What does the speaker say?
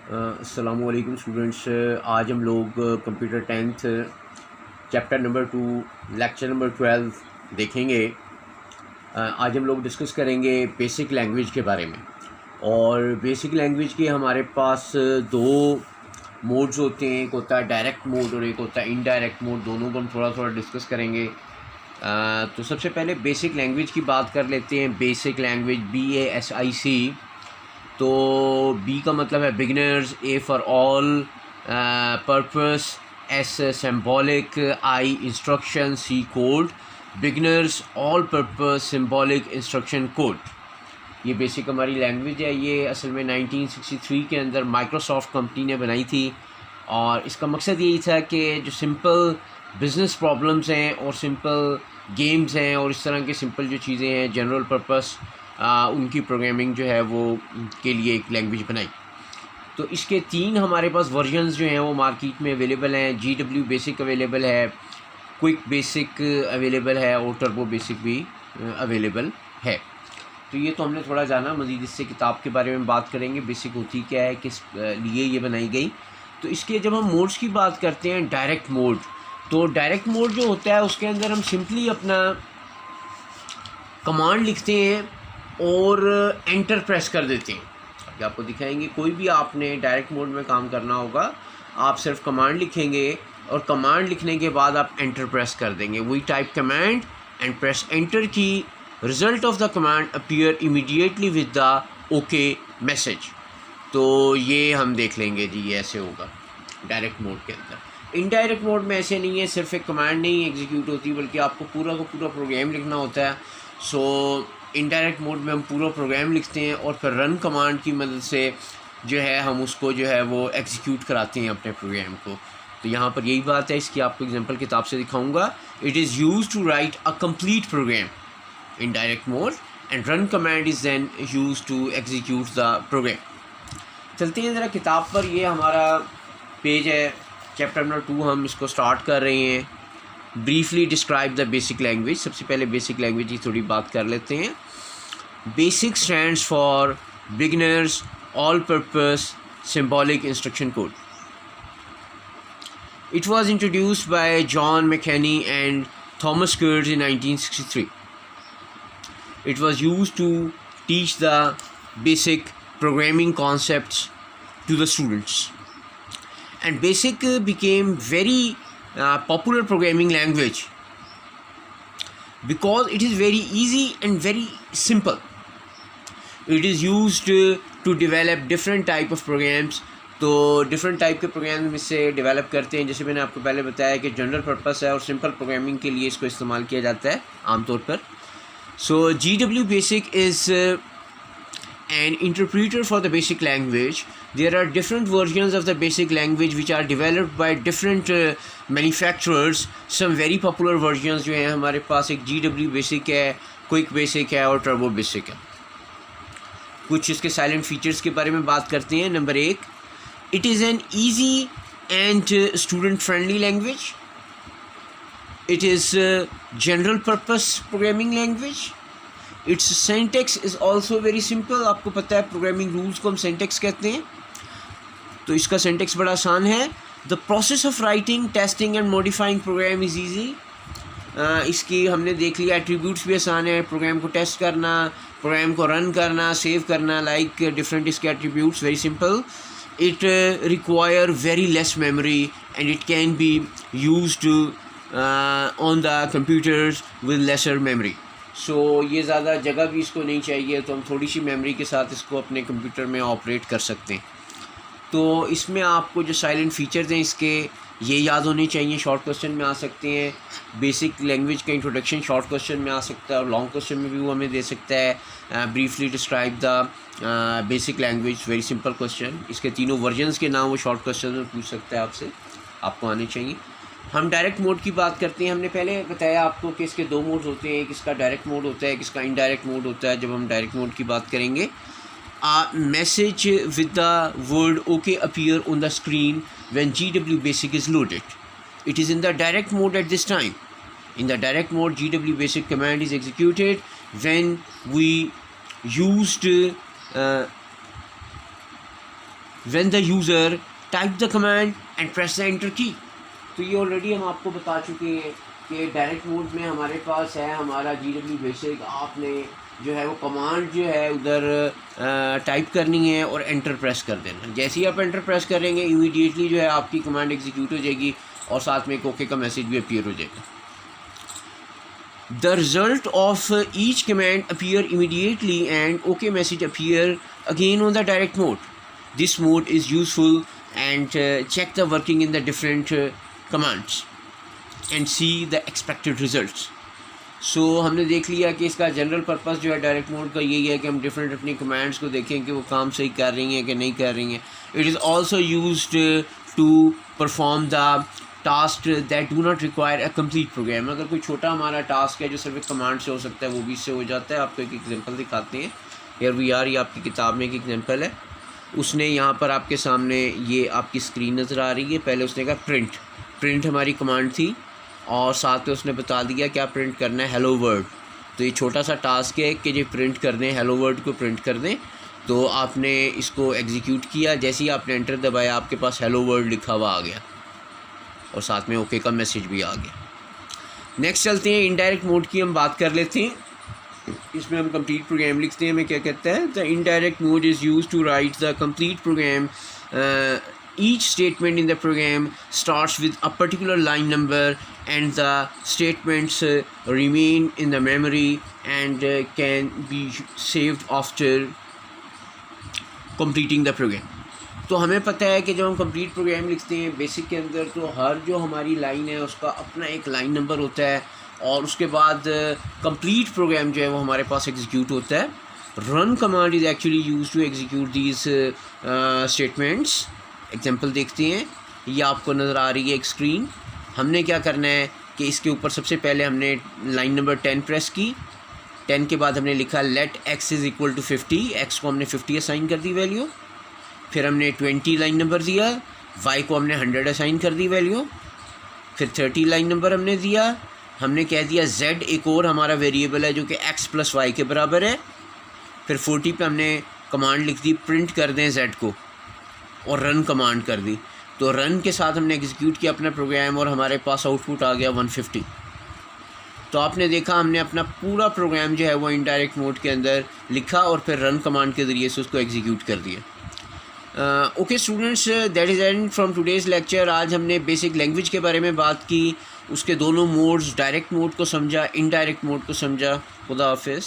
अस्सलामुअलैकुम स्टूडेंट्स। आज हम लोग computer 10th chapter number 2 lecture number 12 देखेंगे। आज हम लोग डिस्कस करेंगे बेसिक लैंग्वेज के बारे में। और बेसिक लैंग्वेज के हमारे पास दो मोड्स होते हैं, एक होता है डायरेक्ट मोड और एक होता है इनडायरेक्ट मोड। दोनों को हम थोड़ा थोड़ा डिस्कस करेंगे। तो सबसे पहले बेसिक लैंग्वेज की बात कर लेते हैं। Basic language BASIC। तो बी का मतलब है beginners, A for all, purpose, S symbolic, I instruction, C code. Beginners all purpose symbolic instruction code, ये बेसिक हमारी लैंग्वेज है। ये असल में 1963 के अंदर माइक्रोसॉफ्ट कंपनी ने बनाई थी और इसका मकसद यही था कि जो सिंपल बिज़नेस प्रॉब्लम्स हैं और सिंपल गेम्स हैं और इस तरह के सिंपल जो चीज़ें हैं जनरल पर्पस, उनकी प्रोग्रामिंग जो है वो के लिए एक लैंग्वेज बनाई। तो इसके 3 हमारे पास वर्जन्स जो हैं वो मार्केट में अवेलेबल हैं। GW बेसिक अवेलेबल है, क्विक बेसिक अवेलेबल है और टर्बो बेसिक भी अवेलेबल है। तो ये तो हमने थोड़ा जाना। मज़ीद इससे किताब के बारे में बात करेंगे, बेसिक होती क्या है, किस लिए ये बनाई गई। तो इसके जब हम मोड्स की बात करते हैं, डायरेक्ट मोड, तो डायरेक्ट मोड जो होता है उसके अंदर हम सिंपली अपना कमांड लिखते हैं और एंटर प्रेस कर देते हैं। अभी आपको दिखाएंगे, कोई भी आपने डायरेक्ट मोड में काम करना होगा, आप सिर्फ कमांड लिखेंगे और कमांड लिखने के बाद आप एंटर प्रेस कर देंगे। We type command and press enter key, result of the command appear immediately with the OK message. तो ये हम देख लेंगे जी, ये ऐसे होगा डायरेक्ट मोड के अंदर। इनडायरेक्ट मोड में ऐसे नहीं है, सिर्फ एक कमांड नहीं एग्जीक्यूट होती बल्कि आपको पूरा का पूरा प्रोग्राम लिखना होता है। सो इनडायरेक्ट मोड में हम पूरा प्रोग्राम लिखते हैं और फिर रन कमांड की मदद से जो है हम उसको जो है वो एग्जीक्यूट कराते हैं अपने प्रोग्राम को। तो यहाँ पर यही बात है, इसकी आपको एग्जांपल किताब से दिखाऊंगा। It is used to write a complete program in direct mode and run command is then used to execute the program. चलते हैं ज़रा किताब पर। ये हमारा पेज है, चैप्टर नंबर 2 हम इसको स्टार्ट कर रहे हैं। Briefly describe the basic language. सबसे पहले बेसिक लैंग्वेज की थोड़ी बात कर लेते हैं। Basic stands for beginners all purpose symbolic instruction code. It was introduced by John McHenry and Thomas Kurtz in 1963. It was used to teach the basic programming concepts to the students. And BASIC became very popular programming language because it is very easy and very simple. It is used to develop different type of programs. तो different type के programme इससे develop करते हैं। जैसे मैंने आपको पहले बताया कि जनरल पर्पस है और सिंपल प्रोग्रामिंग के लिए इसको इस्तेमाल किया जाता है आमतौर पर। सो GW basic is an interpreter for the basic language. There are different versions of the basic language which are developed by different manufacturers. Some very popular versions जो हैं हमारे पास, एक GW बेसिक है, क्विक बेसिक है और turbo basic है। कुछ इसके साइलेंट फीचर्स के बारे में बात करते हैं। Number 1, it is an easy and student friendly language. It is general purpose programming language. Its syntax is also very simple. आपको पता है प्रोग्रामिंग रूल्स को हम सिंटैक्स कहते हैं, तो इसका सिंटैक्स बड़ा आसान है। The process of writing, testing and modifying program is easy. इसकी हमने देख लिया, एट्रीब्यूट्स भी आसान है। प्रोग्राम को टेस्ट करना, प्रोग्राम को रन करना, सेव करना, लाइक डिफरेंट इसके attributes, very simple. It require very less memory and it can be used on the computers with lesser memory. So ये ज़्यादा जगह भी इसको नहीं चाहिए, तो हम थोड़ी सी मेमोरी के साथ इसको अपने कंप्यूटर में ऑपरेट कर सकते हैं। तो इसमें आपको जो साइलेंट फीचर्स हैं इसके, ये याद होने चाहिए। शॉर्ट क्वेश्चन में आ सकते हैं, बेसिक लैंग्वेज का इंट्रोडक्शन शॉर्ट क्वेश्चन में आ सकता है और लॉन्ग क्वेश्चन में भी वो हमें दे सकता है। Briefly describe the basic language, very simple question. इसके तीनों वर्जन्स के नाम वो शॉर्ट क्वेश्चन में पूछ सकता है आपसे, आपको आने चाहिए। हम डायरेक्ट मोड की बात करते हैं। हमने पहले बताया आपको कि इसके 2 मोड्स होते हैं, किसका डायरेक्ट मोड होता है, किसका इनडायरेक्ट मोड होता है। जब हम डायरेक्ट मोड की बात करेंगे, message with the word OK appear on the screen when GW basic is loaded. It is in the direct mode at this time. In the direct mode, GW basic command is executed when we used when the user type the command and press the enter की। तो ये already हम आपको बता चुके हैं कि direct mode में हमारे पास है हमारा GW बेसिक। आपने जो है वो कमांड जो है उधर टाइप करनी है और एंटर प्रेस कर देना। जैसे ही आप एंटर प्रेस करेंगे इमीडिएटली जो है आपकी कमांड एग्जीक्यूट हो जाएगी और साथ में एक ओके का मैसेज भी अपीयर हो जाएगा। The result of each command appear immediately and OK message appear again on the direct mode. This mode is useful and check the working in the different commands and see the expected results. So हमने देख लिया कि इसका general purpose जो है direct mode का यही है कि हम डिफरेंट अपनी कमांड्स को देखें कि वो काम सही कर रही हैं कि नहीं कर रही हैं। It is also used to perform the task that do not require a complete program. अगर कोई छोटा हमारा टास्क है जो सिर्फ एक कमांड से हो सकता है वो भी इससे हो जाता है। आपको एक एग्जांपल दिखाते हैं। हियर वी आर, ये आपकी किताब में एक एग्जांपल है। उसने यहाँ पर आपके सामने ये आपकी स्क्रीन नज़र आ रही है। पहले उसने कहा प्रिंट हमारी कमांड थी और साथ में उसने बता दिया क्या प्रिंट करना है, हेलो वर्ल्ड। तो ये छोटा सा टास्क है कि ये प्रिंट कर दें, हेलो वर्ल्ड को प्रिंट कर दें। तो आपने इसको एग्जीक्यूट किया, जैसे ही आपने एंटर दबाया आपके पास हेलो वर्ल्ड लिखा हुआ आ गया और साथ में ओके का मैसेज भी आ गया। नेक्स्ट चलते हैं, इनडायरेक्ट मोड की हम बात कर लेते हैं। इसमें हम कंप्लीट प्रोग्राम लिखते हैं। हमें क्या कहता है, the indirect mode is use to write the complete program. Each statement in the program starts with a particular line number and the statements remain in the memory and can be saved after completing the program. तो हमें पता है कि जब हम complete program लिखते हैं basic के अंदर तो हर जो हमारी लाइन है उसका अपना एक लाइन नंबर होता है और उसके बाद कंप्लीट प्रोग्राम जो है वो हमारे पास एग्जीक्यूट होता है। Run command is actually use to execute these statements. Example देखते हैं, ये आपको नज़र आ रही है एक स्क्रीन। हमने क्या करना है कि इसके ऊपर सबसे पहले हमने लाइन नंबर 10 प्रेस की। 10 के बाद हमने लिखा let x is equal to 50। x को हमने 50 असाइन कर दी वैल्यू। फिर हमने 20 लाइन नंबर दिया, y को हमने 100 असाइन कर दी वैल्यू। फिर 30 लाइन नंबर हमने दिया। हमने कह दिया z एक और हमारा वेरिएबल है जो कि x प्लस y के बराबर है। फिर 40 पे हमने कमांड लिख दी प्रिंट कर दें z को और रन कमांड कर दी। तो रन के साथ हमने एग्जीक्यूट किया अपना प्रोग्राम और हमारे पास आउटपुट आ गया 150। तो आपने देखा हमने अपना पूरा प्रोग्राम जो है वो इनडायरेक्ट मोड के अंदर लिखा और फिर रन कमांड के ज़रिए से उसको एग्जीक्यूट कर दिया। Okay students, that is and from today's lecture. आज हमने बेसिक लैंग्वेज के बारे में बात की, उसके दोनों मोड्स, डायरेक्ट मोड को समझा, इनडायरेक्ट मोड को समझा। खुदा हाफिज़।